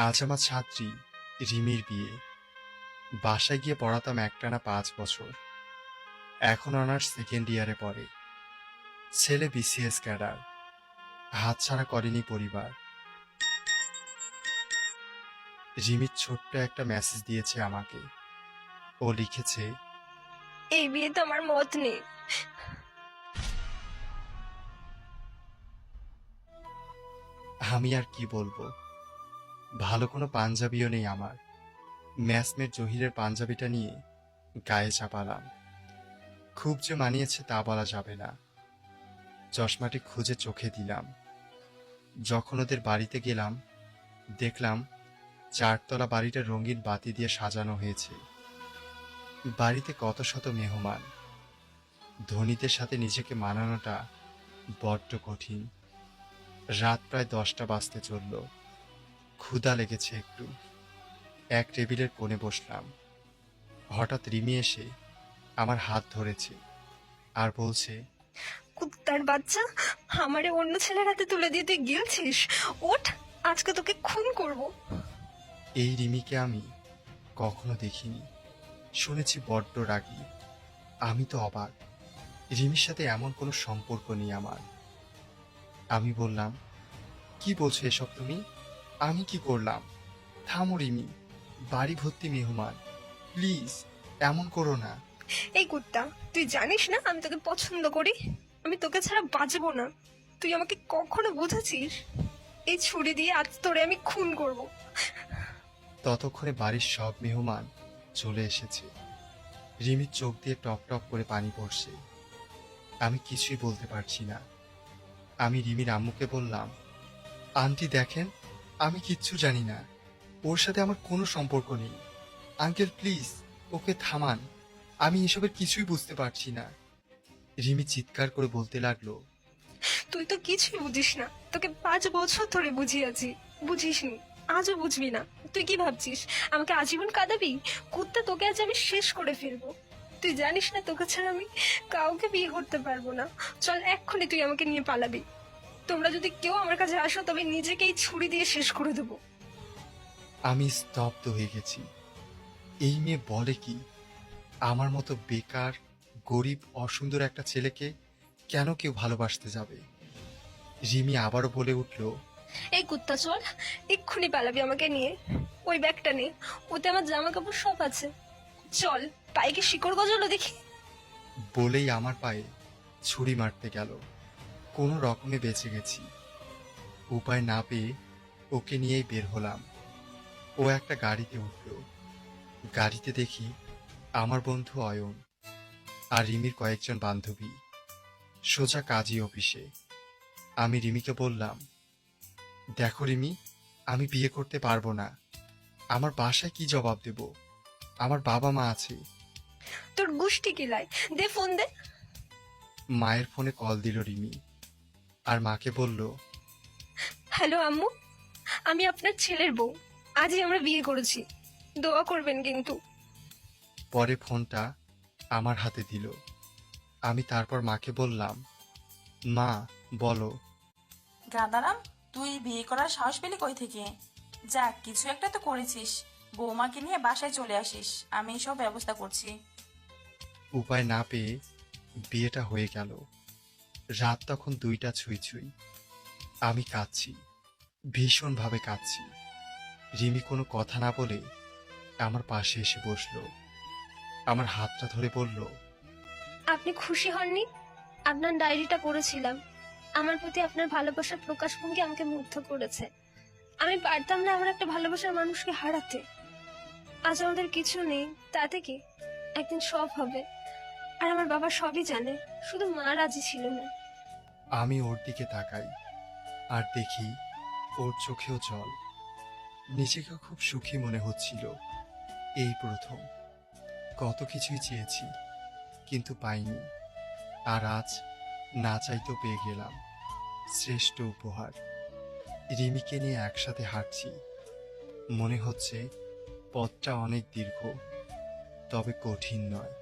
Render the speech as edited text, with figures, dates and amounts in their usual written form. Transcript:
আজ আমার ছাত্রী রিমির বিয়ে। বাসায় গিয়ে পড়াতাম একটানা 5 বছর। এখন অনার্স সেকেন্ড ইয়ারে পড়ে। ছেলে বিসিএস ক্যাডার। হাতছাড়া করেনি পরিবার। রিমির ছোট্ট একটা মেসেজ দিয়েছে আমাকে। ও লিখেছে, এই বিয়েতে আমার মত নেই। আমি আর কি বলবো। ভালো কোনো পাঞ্জাবিও নেই আমার। ম্যাসমেট জহিরের পাঞ্জাবিটা নিয়ে গায়ে চাপালাম। খুব যে মানিয়েছে তা বলা যাবে না। চশমাটি খুঁজে চোখে দিলাম। যখন ওদের বাড়িতে গেলাম, দেখলাম 4 তলা বাড়িটা রঙিন বাতি দিয়ে সাজানো হয়েছে। বাড়িতে কত শত মেহমান। ধনীদের সাথে নিজেকে মানানোটা বড্ড কঠিন। রাত প্রায় 10টা বাজতে চলল। ক্ষুধা লেগেছে একটু। এক টেবিলের কোণে বসলাম। হঠাৎ রিমি এসে আমার হাত ধরেছে আর বলছে, কুত্তার বাচ্চা, আমারে অন্য ছেলের হাতে তুলে দিয়ে তুই গিয়েছিস। ওঠ, আজকে তোকে খুন করব। এই রিমিকে আমি কখনো দেখিনি। শুনেছি বড্ড রাগী। আমি তো অবাক। রিমির সাথে এমন কোনো সম্পর্ক নেই আমার। আমি বললাম, কি বলছো এসব তুমি? আমি কি করলাম? থামো রিমি, বাড়ি ভর্তি মেহমান। প্লিজ এমন করো না। এই কুত্তা, তুই জানিস না আমি তোকে পছন্দ করি। আমি তোকে ছাড়া বাঁচবো না। তুই আমাকে কখনো বুঝেছিস? এই ছুরি দিয়ে আজ তোরে আমি খুন করব। ততক্ষণে বাড়ির সব মেহমান চলে এসেছে। রিমির চোখ দিয়ে টপ টপ করে পানি পড়ছে। আমি কিছুই বলতে পারছি না। আমি রিমির আম্মুকে বললাম, আন্টি দেখেন, আমি কিচ্ছু জানি না। ওর সাথে আমার কোনো সম্পর্ক নেই। আঙ্কেল প্লিজ ওকে থামান। আমি এসবের কিছুই বুঝতে পারছি না। রিমি চিৎকার করে বলতে লাগলো, তুই তো কিছুই বুঝিস না। তোকে 5 বছর ধরে বুঝিয়েছি, বুঝিসনি। আজও বুঝবি না। তুই কি ভাবছিস আমাকে আজীবন কাঁদাবি? কুত্তা, তোকে আজ আমি শেষ করে ফেলবো। তুই জানিস না তোকে ছাড়া আমি কাউকে বিয়ে করতে পারবো না। চল এক্ষুনি তুই আমাকে নিয়ে পালাবি। তোমরা যদি কেউ আমার কাছে আসো তবে নিজেকেই ছুরি দিয়ে শেষ করে দেবো। আমি স্তব্ধ হয়ে গেছি। এই মেয়ে বলে কি? আমার মতো বেকার, গরিব, অসুন্দর একটা ছেলেকে কেন কেউ ভালোবাসতে যাবে? রিমি আবারও বলে উঠল, এই কুত্তা, চল এক্ষুনি পালাবি আমাকে নিয়ে। ওই ব্যাগটা নে, ওতে আমার জামা কাপড় সব আছে। চল, পায়ে কি শিকড় গজালো দেখি। বলেই আমার পায়ে ছুরি মারতে গেল। কোনো রকমে বেঁচে গেছি। উপায় না পেয়ে ওকে নিয়েই বের হলাম। ও একটা গাড়িতে উঠল। গাড়িতে দেখি আমার বন্ধু অয়ন আর রিমির কয়েকজন বান্ধবী। সোজা কাজী অফিসে। আমি রিমিকে বললাম, দেখো রিমি, আমি বিয়ে করতে পারবো না। আমার বাসায় কি জবাব দেব? আমার বাবা মা আছে। তোর গুষ্টি কিলাই, দে ফোন দে। মায়ের ফোনে কল দিল রিমি আর মাকে বলল, হ্যালো আম্মু, আমি আপনার ছেলের বউ। আজই আমরা বিয়ে করেছি, দোয়া করবেন কিন্তু। পরে ফোনটা আমার হাতে দিল। আমি তারপর মাকে বললাম, মা বলো। গাদারাম, তুই বিয়ে করার সাহস পেলি কই থেকে? যাক, কিছু একটা তো করেছিস। বৌমাকে নিয়ে বাসায় চলে আসিস, আমি সব ব্যবস্থা করছি। উপায় না পেয়ে বিয়েটা হয়ে গেল। রাত তখন 2টা ছুঁই ছুঁই। আমি কাঁদছি, ভীষণভাবে কাঁদছি। রিমি কোনো কথা না বলে আমার পাশে এসে বসলো। আমার হাতটা ধরে বলল, আপনি খুশি হননি? আপনার ডায়েরিটা পড়েছিলাম। আমার প্রতি আপনার ভালোবাসার প্রকাশভঙ্গি আমাকে মুগ্ধ করেছে। আমি পারতাম না আমার একটা ভালোবাসার মানুষকে হারাতে। আজ আমাদের কিছু নেই, তাতে কি? একদিন সব হবে। আর আমার বাবা সবই জানে, শুধু মা রাজি ছিল না। আমি ওর দিকে তাকাই আর দেখি ওর চোখেও জল। নিজেকে খুব সুখী মনে হচ্ছিল। এই প্রথম। কত কিছুই চেয়েছি কিন্তু পাইনি। আর আজ না চাইতেও পেয়ে গেলাম শ্রেষ্ঠ উপহার। রিমিকে নিয়ে একসাথে হাঁটছি। মনে হচ্ছে পথটা অনেক দীর্ঘ, তবে কঠিন নয়।